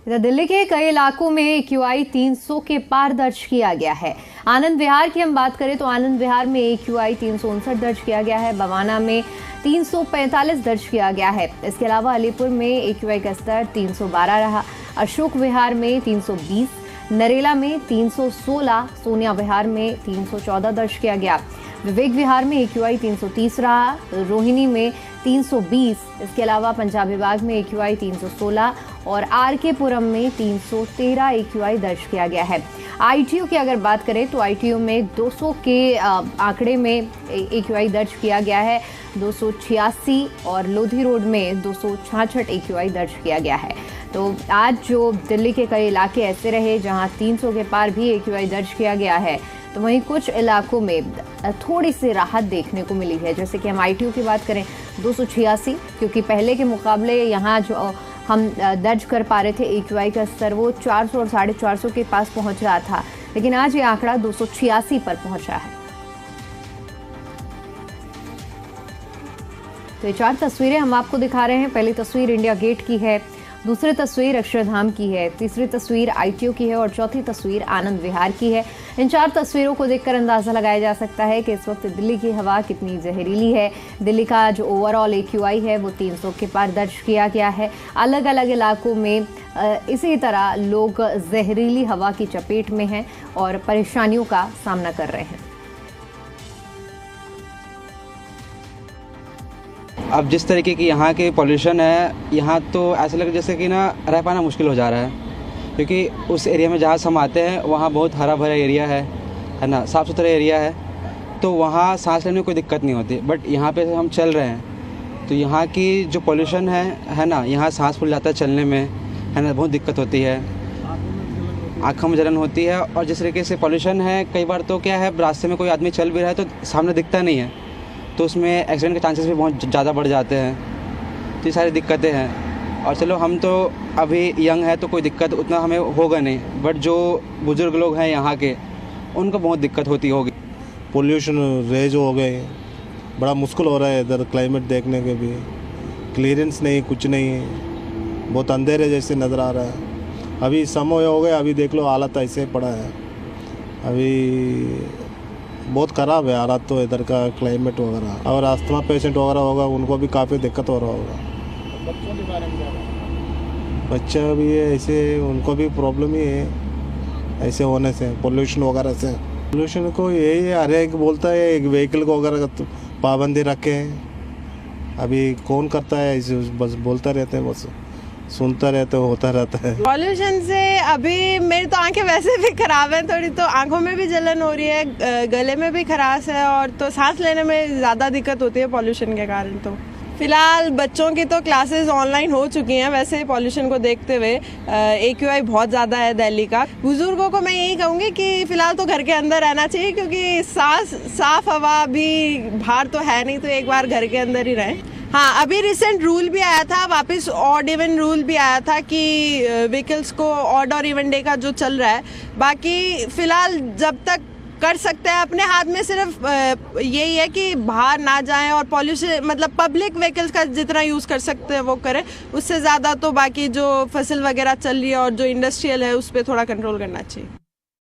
इधर दिल्ली के कई इलाकों में AQI 300 के पार दर्ज किया गया है। आनंद विहार की हम बात करें तो आनंद विहार में AQI 359 दर्ज किया गया है। बवाना में 345 दर्ज किया गया है। इसके अलावा अलीपुर में AQI का स्तर 312 रहा। अशोक विहार में 320, नरेला में 316, सोनिया विहार में 314 दर्ज किया गया। विवेक विहार में AQI 330 रहा। रोहिणी में 320, इसके अलावा पंजाबी बाग में AQI 316 और RK पुरम में 313 AQI दर्ज किया गया है। ITO की अगर बात करें तो ITO में 200 के आंकड़े में AQI दर्ज किया गया है 286 और लोधी रोड में 266 AQI दर्ज किया गया है। तो आज जो दिल्ली के कई इलाके ऐसे रहे जहां 300 के पार भी AQI दर्ज किया गया है, तो वहीं कुछ इलाकों में थोड़ी सी राहत देखने को मिली है। जैसे कि हम ITO की बात करें 286, क्योंकि पहले के मुकाबले यहाँ जो हम दर्ज कर पा रहे थे AQI का स्तर वो 400 और 450 के पास पहुंच रहा था, लेकिन आज ये आंकड़ा 286 पर पहुंचा है। तो ये 4 तस्वीरें हम आपको दिखा रहे हैं। पहली तस्वीर इंडिया गेट की है, दूसरी तस्वीर अक्षरधाम की है, तीसरी तस्वीर ITO की है और चौथी तस्वीर आनंद विहार की है। इन 4 तस्वीरों को देखकर अंदाजा लगाया जा सकता है कि इस वक्त दिल्ली की हवा कितनी जहरीली है। दिल्ली का जो ओवरऑल AQI है वो 300 के पार दर्ज किया गया है। अलग अलग इलाकों में इसी तरह लोग जहरीली हवा की चपेट में हैं और परेशानियों का सामना कर रहे हैं। अब जिस तरीके की यहाँ के पॉल्यूशन है, यहाँ तो ऐसा लगे जैसे कि ना रह पाना मुश्किल हो जा रहा है, क्योंकि उस एरिया में जहाँ हम आते हैं वहाँ बहुत हरा भरा एरिया है ना, साफ़ सुथरा एरिया है, तो वहाँ सांस लेने में कोई दिक्कत नहीं होती। बट यहाँ पे हम चल रहे हैं तो यहाँ की जो पॉल्यूशन है ना, यहाँ सांस फूल जाता है चलने में, है ना, बहुत दिक्कत होती है, आँखों में जलन होती है। और जिस तरीके से पॉल्यूशन है, कई बार तो क्या है, रास्ते में कोई आदमी चल भी रहा है तो सामने दिखता नहीं है, तो उसमें एक्सीडेंट के चांसेस भी बहुत ज़्यादा बढ़ जाते हैं। तो ये सारी दिक्कतें हैं। और चलो हम तो अभी यंग है तो कोई दिक्कत उतना हमें होगा नहीं, बट जो बुज़ुर्ग लोग हैं यहाँ के, उनको बहुत दिक्कत होती होगी। पोल्यूशन रेज हो गए, बड़ा मुश्किल हो रहा है इधर क्लाइमेट देखने के भी, क्लियरेंस नहीं, कुछ नहीं, बहुत अंधेरे जैसे नज़र आ रहा है। अभी समय हो गया, अभी देख लो हालत ऐसे पड़ा है, अभी बहुत ख़राब है हालात तो इधर का क्लाइमेट वगैरह। और अस्थमा पेशेंट वगैरह होगा उनको भी काफ़ी दिक्कत हो रहा होगा। बच्चों के बारे में क्या है? बच्चा भी है ऐसे, उनको भी प्रॉब्लम ही है ऐसे होने से, पोल्यूशन वगैरह से। पोल्यूशन को यही है, हर एक बोलता है एक व्हीकल को वगैरह तो पाबंदी रखें, अभी कौन करता है ऐसे, बस बोलता रहते हैं, बस सुनता रहता है, होता रहता है। पॉल्यूशन से अभी मेरी तो आंखें वैसे भी खराब हैं थोड़ी, तो आंखों में भी जलन हो रही है, गले में भी खराश है और तो सांस लेने में ज़्यादा दिक्कत होती है पॉल्यूशन के कारण। तो फिलहाल बच्चों की तो क्लासेस ऑनलाइन हो चुकी हैं, वैसे पॉल्यूशन को देखते हुए AQI बहुत ज़्यादा है दिल्ली का। बुजुर्गों को मैं यही कहूँगी कि फ़िलहाल तो घर के अंदर रहना चाहिए, क्योंकि साफ हवा भी बाहर तो है नहीं, तो एक बार घर के अंदर ही रहें। हाँ, अभी रिसेंट रूल भी आया था, वापस ऑड इवन रूल भी आया था कि व्हीकल्स को ऑड और इवन डे का जो चल रहा है। बाकी फ़िलहाल जब तक कर सकते हैं, अपने हाथ में सिर्फ यही है कि बाहर ना जाएं और पॉल्यूशन मतलब पब्लिक व्हीकल्स का जितना यूज़ कर सकते हैं वो करें। उससे ज़्यादा तो बाकी जो फसल वगैरह चल रही है और जो इंडस्ट्रियल है उस पर थोड़ा कंट्रोल करना चाहिए।